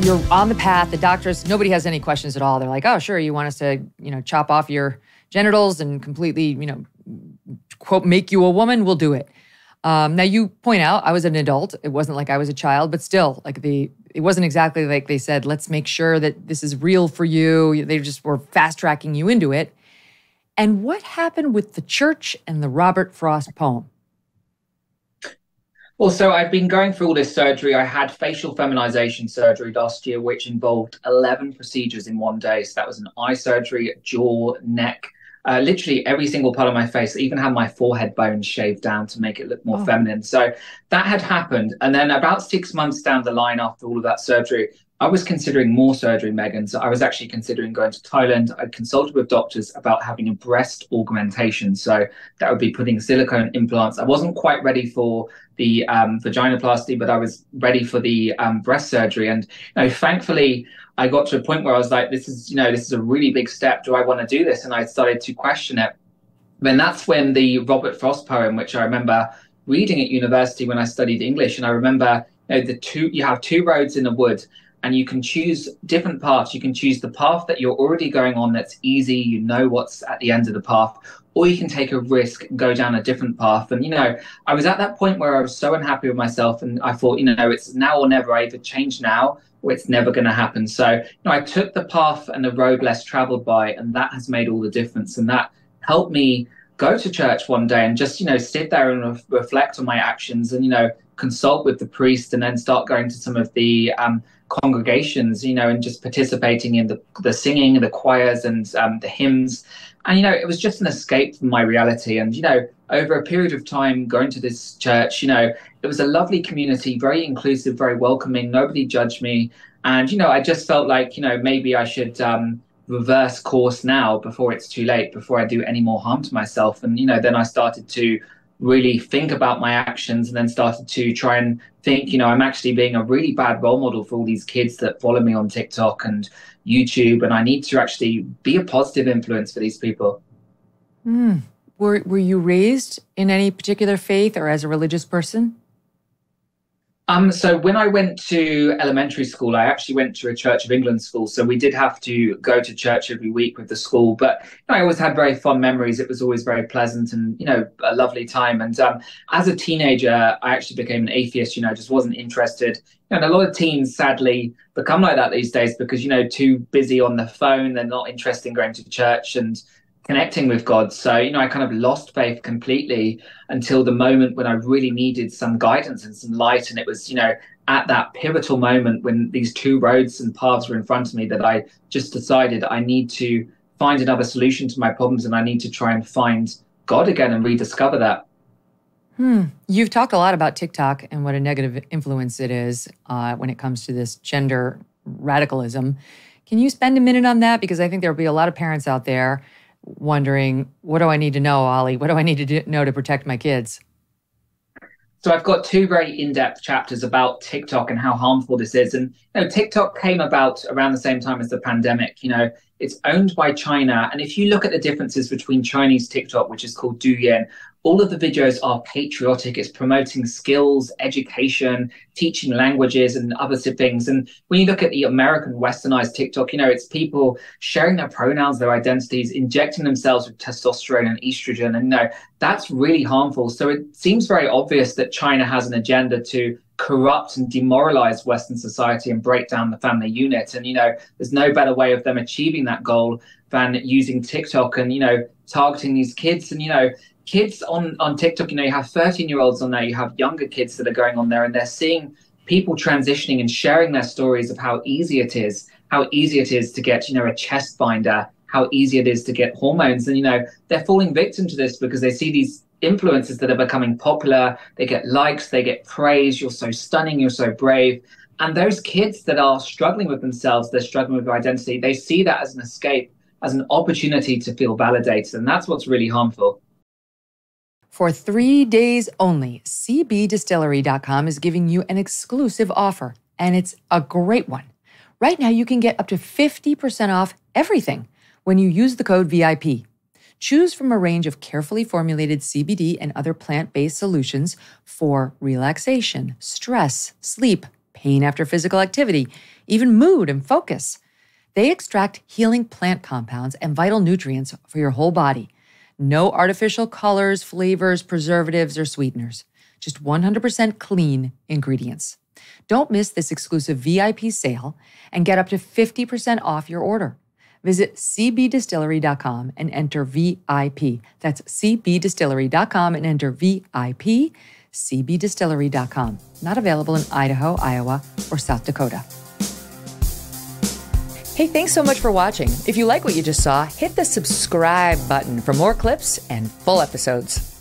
you're on the path. The doctors, nobody has any questions at all. They're like, oh, sure, you want us to, chop off your genitals and completely, quote, make you a woman? We'll do it. Now you point out I was an adult. It wasn't like I was a child, but still, it wasn't exactly like they said, let's make sure that this is real for you. They just were fast tracking you into it. And what happened with the church and the Robert Frost poem? Well, so I've been going through all this surgery. I had facial feminization surgery last year, which involved 11 procedures in one day. So that was an eye surgery, jaw, neck, literally every single part of my face. I even had my forehead bones shaved down to make it look more feminine. So that had happened. And then about 6 months down the line after all of that surgery, I was considering more surgery, Megyn. So I was actually considering going to Thailand. I consulted with doctors about having a breast augmentation. So that would be putting silicone implants. I wasn't quite ready for the vaginoplasty, but I was ready for the breast surgery. And thankfully, I got to a point where I was like, this is a really big step. Do I want to do this? And I started to question it. And that's when the Robert Frost poem, which I remember reading at university when I studied English. And I remember you have two roads in a wood, and you can choose different paths. You can choose the path that you're already going on that's easy, you know what's at the end of the path, or you can take a risk and go down a different path. And, I was at that point where I was so unhappy with myself, and I thought, it's now or never. I either change now or it's never going to happen. So, I took the path and the road less traveled by, and that has made all the difference. And that helped me go to church one day and just, sit there and reflect on my actions and, consult with the priest, and then start going to some of the congregations, and just participating in the singing, the choirs, and the hymns. And, it was just an escape from my reality. And, over a period of time going to this church, it was a lovely community, very inclusive, very welcoming. Nobody judged me. And, I just felt like, maybe I should reverse course now before it's too late, before I do any more harm to myself. And, then I started to really think about my actions, and then started to try and think, I'm actually being a really bad role model for all these kids that follow me on TikTok and YouTube, and I need to actually be a positive influence for these people. Were you raised in any particular faith or as a religious person? So when I went to elementary school, I actually went to a Church of England school. So we did have to go to church every week with the school. But I always had very fond memories. It was always very pleasant and, a lovely time. And as a teenager, I actually became an atheist, just wasn't interested. And a lot of teens, sadly, become like that these days because, too busy on the phone. They're not interested in going to church and connecting with God. So, I kind of lost faith completely until the moment when I really needed some guidance and some light. And it was, at that pivotal moment when these two roads and paths were in front of me that I just decided I need to find another solution to my problems, and I need to try and find God again and rediscover that. You've talked a lot about TikTok and what a negative influence it is when it comes to this gender radicalism. Can you spend a minute on that? Because I think there'll be a lot of parents out there wondering, what do I need to know, Oli? What do I need to know to protect my kids? So I've got two very in-depth chapters about TikTok and how harmful this is. And TikTok came about around the same time as the pandemic. It's owned by China. And if you look at the differences between Chinese TikTok, which is called Douyin, all of the videos are patriotic. It's promoting skills, education, teaching languages and other things. And when you look at the American westernized TikTok, it's people sharing their pronouns, their identities, injecting themselves with testosterone and estrogen. And that's really harmful. So it seems very obvious that China has an agenda to corrupt and demoralize Western society and break down the family unit. And, there's no better way of them achieving that goal than using TikTok and, targeting these kids. And, kids on TikTok, you have 13-year-olds on there, you have younger kids that are going on there, and they're seeing people transitioning and sharing their stories of how easy it is to get, a chest binder, how easy it is to get hormones. And, they're falling victim to this because they see these influencers that are becoming popular. They get likes, they get praise. You're so stunning, you're so brave. And those kids that are struggling with themselves, they're struggling with their identity, they see that as an escape, as an opportunity to feel validated. And that's what's really harmful. For 3 days only, cbdistillery.com is giving you an exclusive offer, and it's a great one. Right now, you can get up to 50% off everything when you use the code VIP. Choose from a range of carefully formulated CBD and other plant-based solutions for relaxation, stress, sleep, pain after physical activity, even mood and focus. They extract healing plant compounds and vital nutrients for your whole body. No artificial colors, flavors, preservatives, or sweeteners. Just 100% clean ingredients. Don't miss this exclusive VIP sale and get up to 50% off your order. Visit cbdistillery.com and enter VIP. That's cbdistillery.com and enter VIP. cbdistillery.com. Not available in Idaho, Iowa, or South Dakota. Hey, thanks so much for watching. If you like what you just saw, hit the subscribe button for more clips and full episodes.